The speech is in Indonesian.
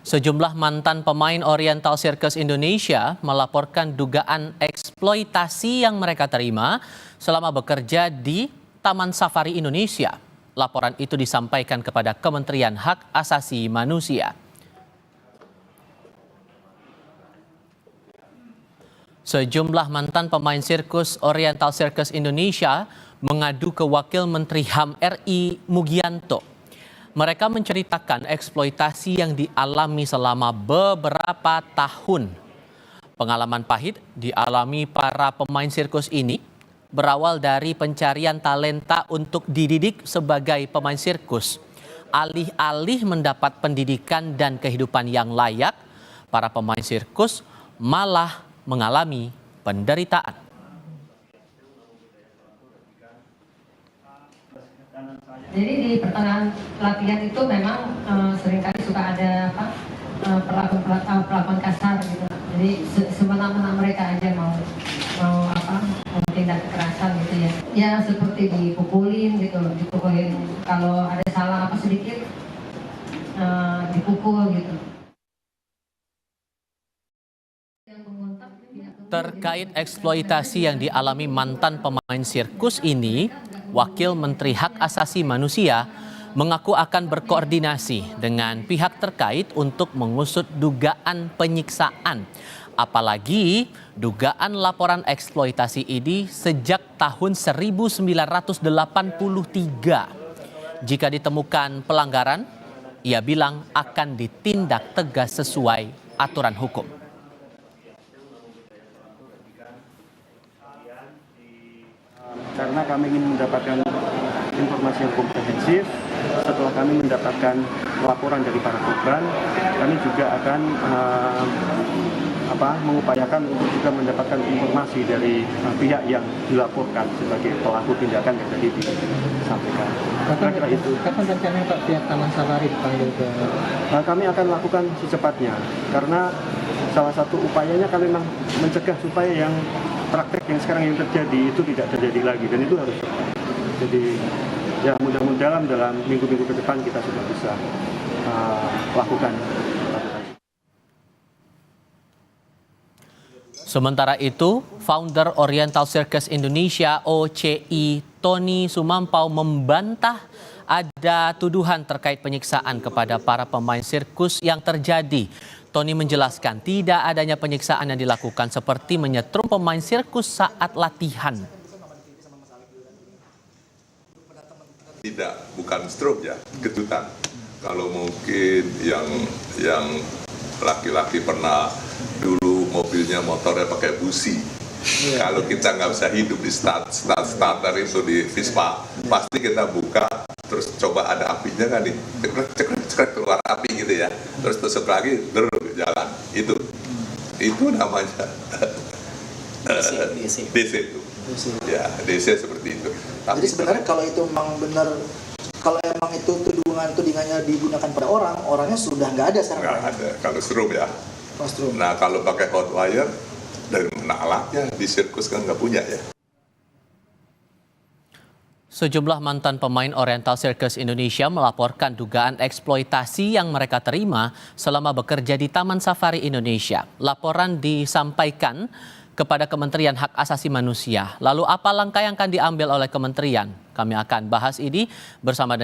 Sejumlah mantan pemain Oriental Circus Indonesia melaporkan dugaan eksploitasi yang mereka terima selama bekerja di Taman Safari Indonesia. Laporan itu disampaikan kepada Kementerian Hak Asasi Manusia. Sejumlah mantan pemain sirkus Oriental Circus Indonesia mengadu ke Wakil Menteri HAM RI Mugianto. Mereka menceritakan eksploitasi yang dialami selama beberapa tahun. Pengalaman pahit dialami para pemain sirkus ini berawal dari pencarian talenta untuk dididik sebagai pemain sirkus. Alih-alih mendapat pendidikan dan kehidupan yang layak, para pemain sirkus malah mengalami penderitaan. Jadi di pertengahan latihan itu memang seringkali suka ada perlakuan kasar gitu. Jadi semena-mena mereka aja mau tindak kekerasan gitu ya. Ya seperti dipukulin gitu, dipukulin kalau ada salah apa sedikit dipukul gitu. Terkait eksploitasi yang dialami mantan pemain sirkus ini, Wakil Menteri Hak Asasi Manusia mengaku akan berkoordinasi dengan pihak terkait untuk mengusut dugaan penyiksaan. Apalagi dugaan laporan eksploitasi ini sejak tahun 1983. Jika ditemukan pelanggaran, ia bilang akan ditindak tegas sesuai aturan hukum. Karena kami ingin mendapatkan informasi yang komprehensif, setelah kami mendapatkan laporan dari para korban, kami juga akan mengupayakan untuk juga mendapatkan informasi dari pihak yang dilaporkan sebagai pelaku tindakan yang tadi disampaikan. Kapan rencananya Pak pihak Taman Safari dipanggil ke? Kami akan lakukan secepatnya, karena salah satu upayanya kami memang mencegah supaya yang praktek yang sekarang yang terjadi itu tidak terjadi lagi, dan itu harus cepat. Jadi ya mudah-mudahan dalam minggu-minggu ke depan kita sudah bisa lakukan. Sementara itu, founder Oriental Circus Indonesia OCI Tony Sumampau membantah ada tuduhan terkait penyiksaan kepada para pemain sirkus yang terjadi. Tony menjelaskan tidak adanya penyiksaan yang dilakukan seperti menyetrum pemain sirkus saat latihan. Tidak, bukan stroke ya, ketutan. Kalau mungkin yang laki-laki pernah dulu mobilnya motornya pakai busi. Kalau kita nggak bisa hidup di starter itu di Vespa, pasti kita buka, terus coba ada apinya kan nih, cekrek keluar api gitu ya, terus tusuk lagi, jalan. Itu namanya DC itu. Ya, DC seperti itu. Tapi jadi sebenarnya kalau itu memang benar, kalau emang itu tudingannya digunakan pada orangnya sudah nggak ada sekarang. Nggak ada, kalau strobe ya. Strobe. Nah kalau pakai hot wire dan alatnya di sirkus kan nggak punya ya. Sejumlah mantan pemain Oriental Circus Indonesia melaporkan dugaan eksploitasi yang mereka terima selama bekerja di Taman Safari Indonesia. Laporan disampaikan kepada Kementerian Hak Asasi Manusia. Lalu apa langkah yang akan diambil oleh kementerian? Kami akan bahas ini bersama